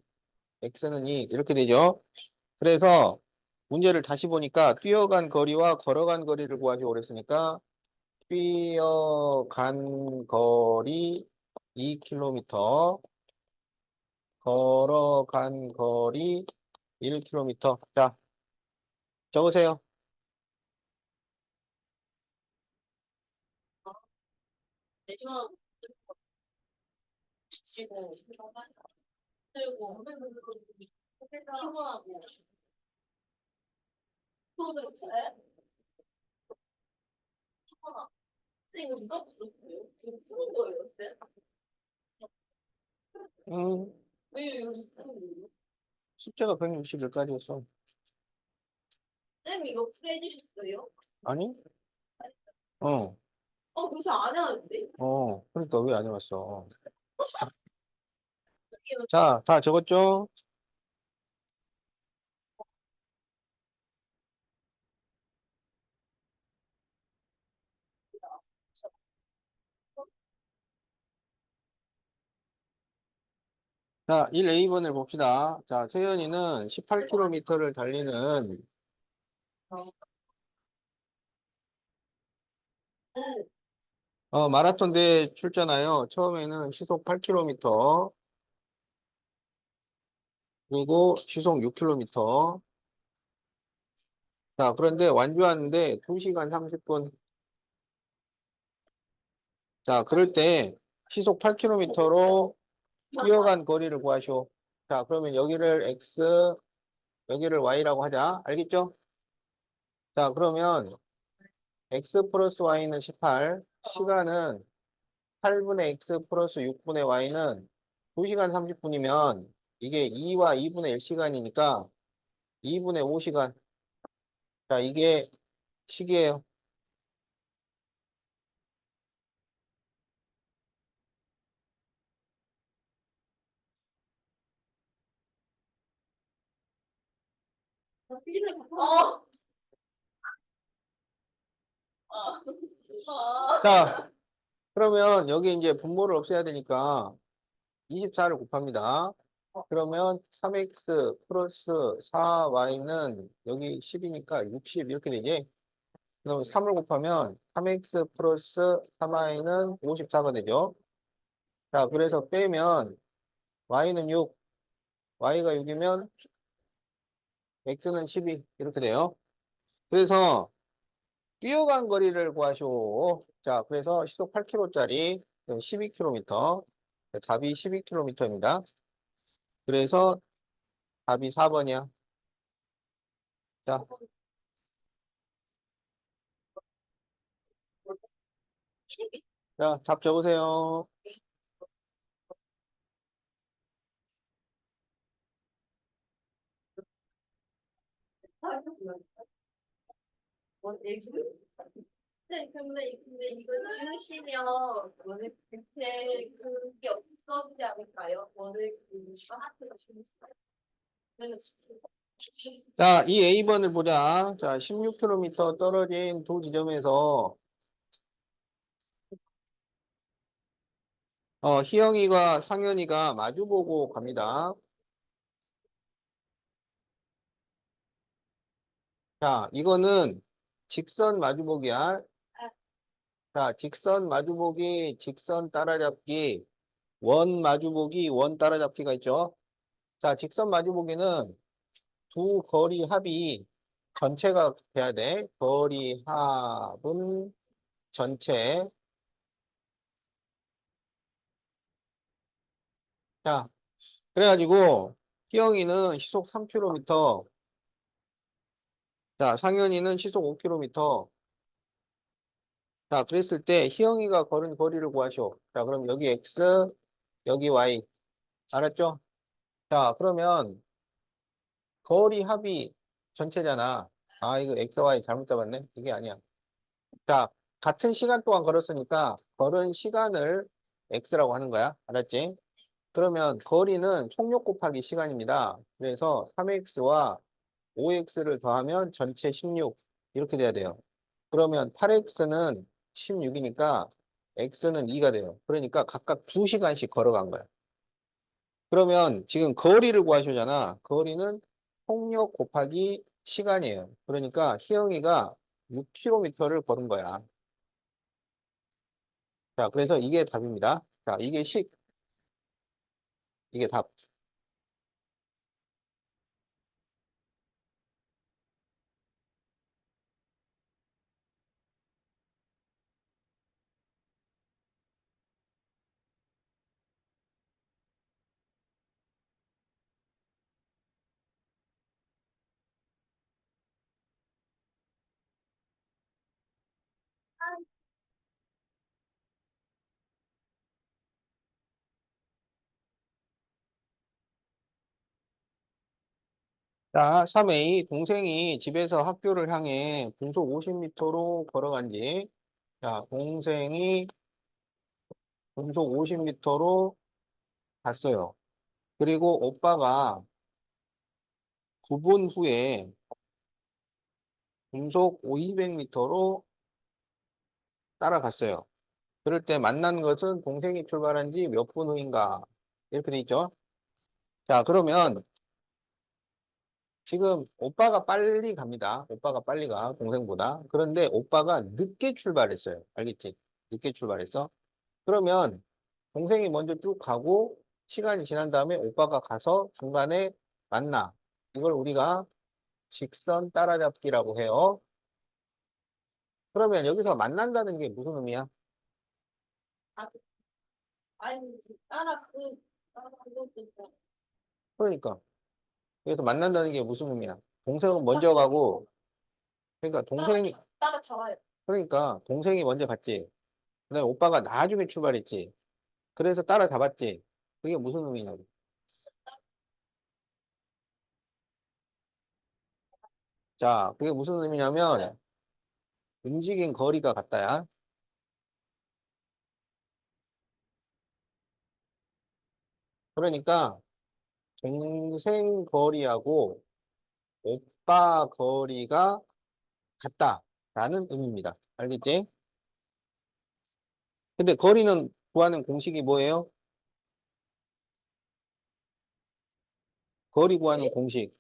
x는 2, 이렇게 되죠. 그래서 문제를 다시 보니까 뛰어간 거리와 걸어간 거리를 구하시고 그랬으니까, 뛰어간 거리 2km, 걸어간 거리 1km. 자, 적으세요. 내주면 지치고 힘들고 피곤하고 소스럽게 피곤하고. 선생님 이거 누가 bus었어요? 이거 무슨 거예요, 쌤? 음, 왜 이거 무슨 거예요? 숫자가 161까지였어. 쌤 이거 풀해 주셨어요? 아니? 어, 그래서 안 하는데? 그러니까 왜 안 해왔어? 자, 다 적었죠? 자, 1A번을 봅시다. 자, 세연이는 18km를 달리는, 마라톤 대회 출전하여 처음에는 시속 8km, 그리고 시속 6km. 자, 그런데 완주하는데 2시간 30분. 자, 그럴 때 시속 8km로 뛰어간 거리를 구하시오. 자, 그러면 여기를 X, 여기를 Y라고 하자. 알겠죠? 자, 그러면 X 플러스 Y는 18, 시간은 8분의 X 플러스 6분의 Y는 2시간 30분이면 이게 2와 2분의 1시간이니까 2분의 5시간. 자, 이게 식이에요. 어. 자, 그러면 여기 이제 분모를 없애야 되니까 24를 곱합니다. 그러면 3x 플러스 4y는 여기 10이니까 60 이렇게 되지? 그럼 3을 곱하면 3x 플러스 3y는 54가 되죠? 자, 그래서 빼면 y는 6, y가 6이면 x는 12 이렇게 돼요. 그래서 뛰어간 거리를 구하시오. 자, 그래서 시속 8km짜리 12km, 답이 12km입니다. 그래서 답이 4번이야. 자, 자, 답 적으세요. 네, 근데 이거 지우시면 원래 대체 그게 없어지지 않을까요? 원래 그 하트가 지우시면. 자, 이 A번을 보자. 자, 16km 떨어진 두 지점에서 희영이가 상현이가 마주보고 갑니다. 자, 이거는 직선 마주보기야. 자, 직선 마주보기, 직선 따라잡기, 원 마주보기, 원 따라잡기가 있죠. 자, 직선 마주보기는 두 거리 합이 전체가 돼야 돼. 거리 합은 전체. 자, 그래가지고 희영이는 시속 3km, 자, 상현이는 시속 5km. 자, 그랬을 때 희영이가 걸은 거리를 구하시오. 자, 그럼 여기 X, 여기 Y. 알았죠? 자, 그러면 거리 합이 전체잖아. 아, 이거 X, Y 잘못 잡았네. 이게 아니야. 자, 같은 시간 동안 걸었으니까 걸은 시간을 X라고 하는 거야. 알았지? 그러면 거리는 속력 곱하기 시간입니다. 그래서 3X와 5X를 더하면 전체 16. 이렇게 돼야 돼요. 그러면 8X는 16이니까 X는 2가 돼요. 그러니까 각각 2시간씩 걸어간 거야. 그러면 지금 거리를 구하셔잖아. 거리는 속력 곱하기 시간이에요. 그러니까 희영이가 6km를 걸은 거야. 자, 그래서 이게 답입니다. 자, 이게 답. 자, 3A. 동생이 집에서 학교를 향해 분속 50m로 걸어간 지, 자, 동생이 분속 50m로 갔어요. 그리고 오빠가 9분 후에 분속 200m로 따라갔어요. 그럴 때 만난 것은 동생이 출발한 지 몇 분 후인가? 이렇게 돼 있죠. 자, 그러면 지금 오빠가 빨리 갑니다. 오빠가 빨리 가, 동생보다. 그런데 오빠가 늦게 출발했어요. 알겠지? 늦게 출발했어. 그러면 동생이 먼저 쭉 가고 시간이 지난 다음에 오빠가 가서 중간에 만나. 이걸 우리가 직선 따라잡기라고 해요. 그러면 여기서 만난다는 게 무슨 의미야? 아, 아니, 따라 그것도 있고. 그러니까 여기서 만난다는 게 무슨 의미야? 동생은 먼저 가고, 그러니까 동생이, 따라잡아요. 그러니까 동생이 먼저 갔지. 그다음에 오빠가 나중에 출발했지. 그래서 따라잡았지. 그게 무슨 의미냐고. 자, 그게 무슨 의미냐면 움직인 거리가 같다야. 그러니까 동생 거리하고 오빠 거리가 같다라는 의미입니다. 알겠지? 근데 거리는 구하는 공식이 뭐예요? 거리 구하는 공식.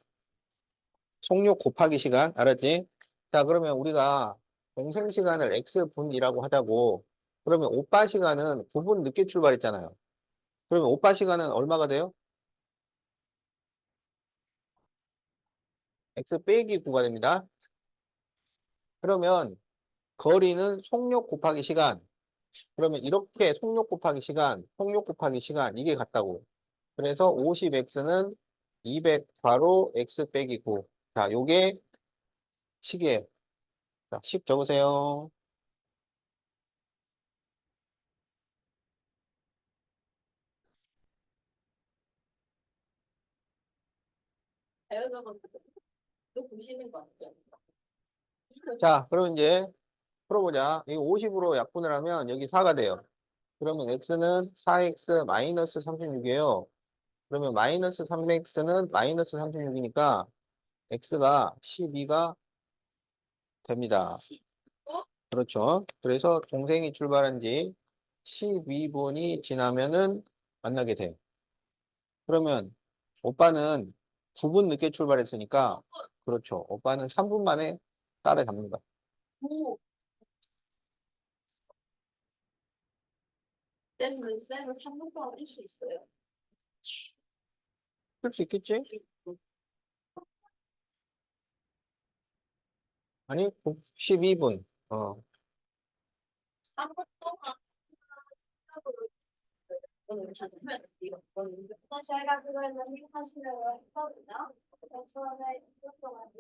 속력 곱하기 시간. 알았지? 자, 그러면 우리가 동생 시간을 X분이라고 하자고. 그러면 오빠 시간은 9분 늦게 출발했잖아요. 그러면 오빠 시간은 얼마가 돼요? X 빼기 9가 됩니다. 그러면 거리는 속력 곱하기 시간. 그러면 이렇게 속력 곱하기 시간, 속력 곱하기 시간, 이게 같다고. 그래서 50x는 200 바로 x 빼기 9. 자, 요게 식이에요. 자, 식 적으세요. 자연스러운 또 보시는 거 같죠? 자, 그럼 이제 풀어보자. 이거 50으로 약분을 하면 여기 4가 돼요. 그러면 x는 4x 마이너스 36이에요. 그러면 마이너스 3x는 마이너스 36이니까 x가 12가 됩니다. 그렇죠. 그래서 동생이 출발한 지 12분이 지나면은 만나게 돼. 그러면 오빠는 9분 늦게 출발했으니까, 그렇죠. 오빠는 3분 만에 따라잡는 거야. 오, 쌤은 쌤을 3분 동안 뛸수 있어요. 할 수 있겠지? 아니, 12분. 3분 동안 오늘 찾으면 이거 저희가 그걸 연습하시려고 했거든요. 그래서 처음에 1분 동안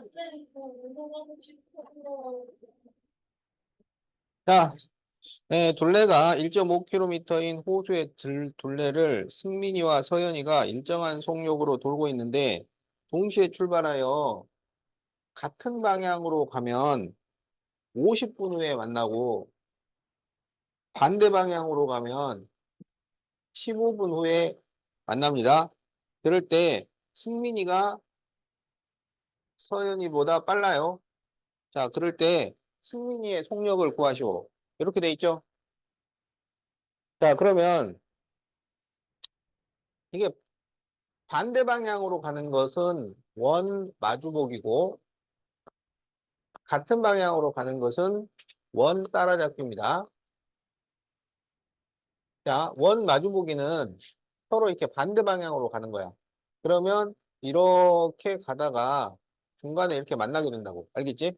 쌤이 운동하고 싶어. 자, 네, 둘레가 1.5km인 호수의 둘레를 승민이와 서연이가 일정한 속력으로 돌고 있는데, 동시에 출발하여 같은 방향으로 가면 50분 후에 만나고, 반대 방향으로 가면 15분 후에 만납니다. 그럴 때 승민이가 서연이보다 빨라요. 자, 그럴 때 승민이의 속력을 구하시오. 이렇게 돼 있죠? 자, 그러면 이게 반대 방향으로 가는 것은 원 마주보기고, 같은 방향으로 가는 것은 원 따라잡기입니다. 자, 원 마주보기는 서로 이렇게 반대 방향으로 가는 거야. 그러면 이렇게 가다가 중간에 이렇게 만나게 된다고. 알겠지?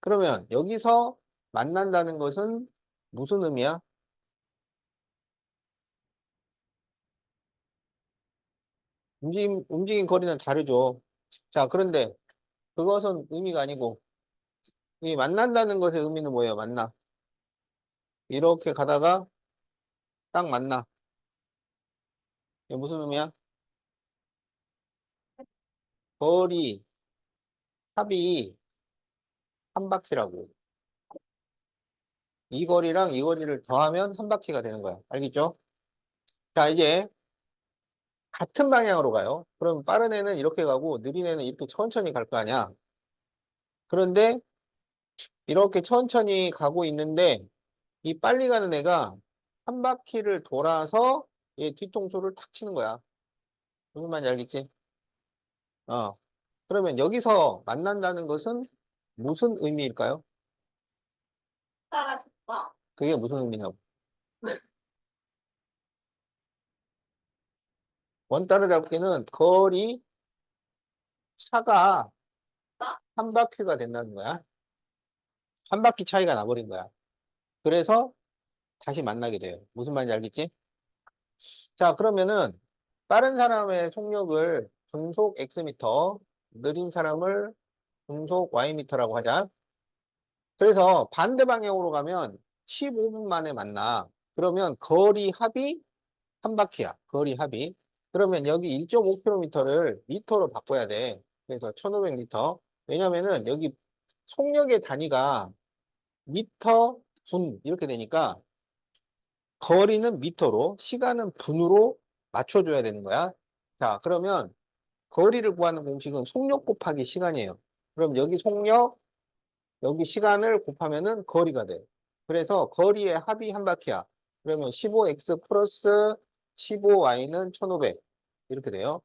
그러면 여기서 만난다는 것은 무슨 의미야? 움직임 거리는 다르죠. 자, 그런데 그것은 의미가 아니고, 이 만난다는 것의 의미는 뭐예요? 만나. 이렇게 가다가 딱 만나. 이게 무슨 의미야? 거리, 합이 한 바퀴라고. 이 거리랑 이 거리를 더하면 한 바퀴가 되는 거야. 알겠죠? 자, 이제 같은 방향으로 가요. 그럼 빠른 애는 이렇게 가고 느린 애는 이렇게 천천히 갈 거 아니야. 그런데 이렇게 천천히 가고 있는데 이 빨리 가는 애가 한 바퀴를 돌아서 얘 뒤통수를 탁 치는 거야. 무슨 말인지 알겠지? 어. 그러면 여기서 만난다는 것은 무슨 의미일까요? 따라잡다. 그게 무슨 의미냐고. 원 따라잡기는 거리 차가 한 바퀴가 된다는 거야. 한 바퀴 차이가 나버린 거야. 그래서 다시 만나게 돼요. 무슨 말인지 알겠지? 자, 그러면은 빠른 사람의 속력을 분속 X미터, 느린 사람을 분속 Y미터라고 하자. 그래서 반대 방향으로 가면 15분 만에 만나. 그러면 거리 합이 한 바퀴야. 거리 합이. 그러면 여기 1.5km를 미터로 바꿔야 돼. 그래서 1500m. 왜냐면은 여기 속력의 단위가 미터, 분 이렇게 되니까 거리는 미터로, 시간은 분으로 맞춰줘야 되는 거야. 자, 그러면 거리를 구하는 공식은 속력 곱하기 시간이에요. 그럼 여기 속력, 여기 시간을 곱하면은 거리가 돼. 그래서 거리의 합이 한 바퀴야. 그러면 15x 플러스 15y는 1500. 이렇게 돼요.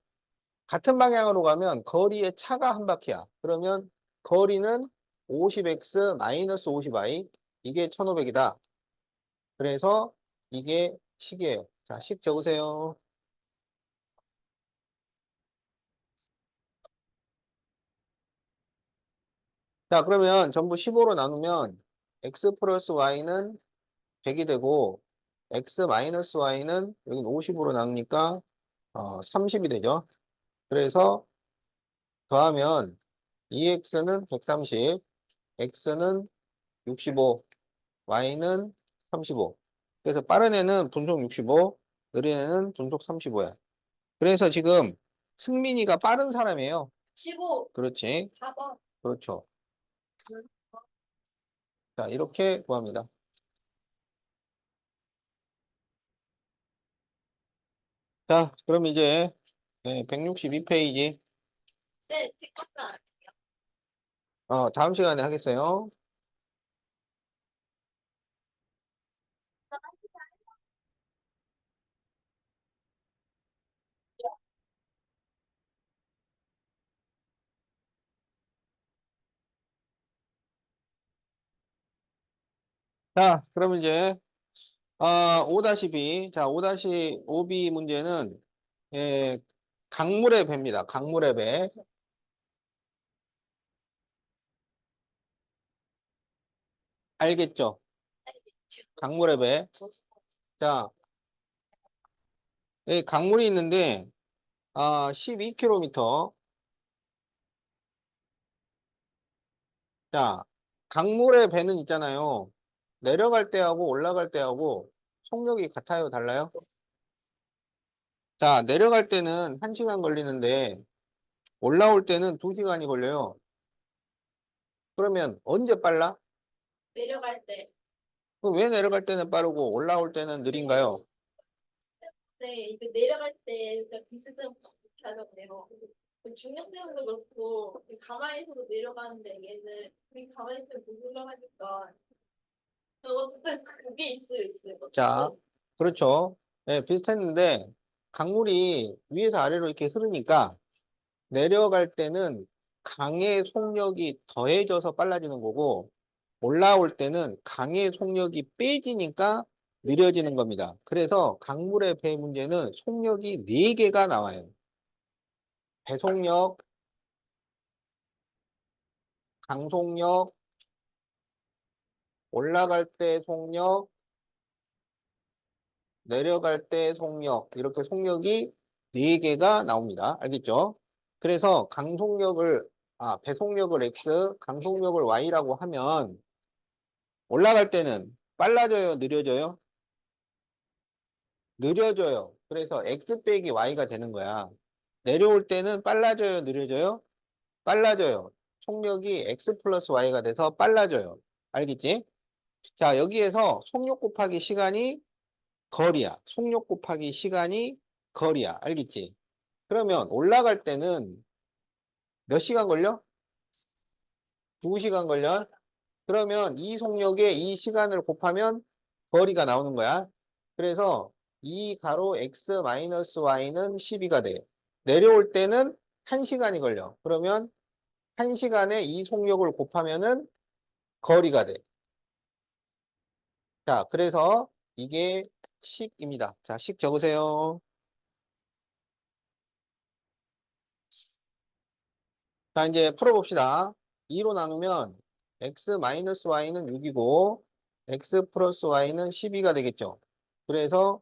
같은 방향으로 가면 거리의 차가 한 바퀴야. 그러면 거리는 50x 마이너스 50y. 이게 1500이다. 그래서 이게 식이에요. 자, 식 적으세요. 자, 그러면 전부 15로 나누면 x 플러스 y는 100이 되고 x 마이너스 y는 여기 50으로 나누니까 30이 되죠. 그래서 더하면 2x는 130, x는 65, y는 35. 그래서 빠른 애는 분속 65, 느린 애는 분속 35야. 그래서 지금 승민이가 빠른 사람이에요. 15, 그렇지. 4번. 그렇죠. 자, 이렇게 구합니다. 자, 그럼 이제 162페이지. 네, 찍었다. 다음 시간에 하겠어요. 자, 그러면 이제, 5-B. 자, 5-5B 문제는, 예, 강물의 배입니다. 강물의 배. 알겠죠? 강물의 배. 자, 이 강물이 있는데, 12km. 자, 강물의 배는 있잖아요. 내려갈 때하고 올라갈 때하고 속력이 같아요, 달라요? 자, 내려갈 때는 1시간 걸리는데 올라올 때는 2시간이 걸려요. 그러면 언제 빨라? 내려갈 때. 그럼 왜 내려갈 때는 빠르고 올라올 때는 느린가요? 네, 이거 내려갈 때 그러니까 비스듬 그렇게 하자 그래요. 그 중력 때문에 그렇고 가만히 있어도 내려가는데 얘는 우리 가만히 있으면 못 올라가니까 어쨌든 그게 있어요. 자, 그렇죠. 네, 비슷했는데 강물이 위에서 아래로 이렇게 흐르니까 내려갈 때는 강의 속력이 더해져서 빨라지는 거고 올라올 때는 강의 속력이 빼지니까 느려지는 겁니다. 그래서 강물의 배 문제는 속력이 4개가 나와요. 배속력, 강속력, 올라갈 때 속력, 내려갈 때 속력, 이렇게 속력이 4개가 나옵니다. 알겠죠? 그래서 배속력을 X, 강속력을 Y라고 하면 올라갈 때는 빨라져요, 느려져요? 느려져요. 그래서 X 빼기 Y가 되는 거야. 내려올 때는 빨라져요, 느려져요? 빨라져요. 속력이 X 플러스 Y가 돼서 빨라져요. 알겠지? 자, 여기에서 속력 곱하기 시간이 거리야. 속력 곱하기 시간이 거리야. 알겠지? 그러면 올라갈 때는 몇 시간 걸려? 2시간 걸려? 그러면 이 속력에 이 시간을 곱하면 거리가 나오는 거야. 그래서 이 가로 x 마이너스 y는 12가 돼. 내려올 때는 1시간이 걸려. 그러면 1시간에 이 속력을 곱하면은 거리가 돼. 자, 그래서 이게 식입니다. 자, 식 적으세요. 자, 이제 풀어봅시다. 2로 나누면 x 마이너스 y는 6이고 x 플러스 y는 12가 되겠죠. 그래서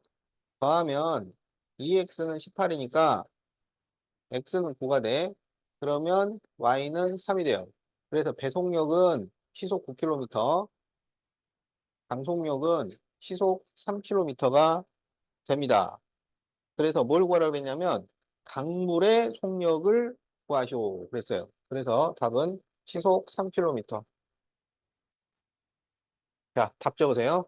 더하면 2x는 18이니까 x는 9가 돼. 그러면 y는 3이 돼요. 그래서 배속력은 시속 9km, 강속력은 시속 3km가 됩니다. 그래서 뭘 구하라 그랬냐면 강물의 속력을 구하시오 그랬어요. 그래서 답은 시속 3km. 자, 답 적으세요.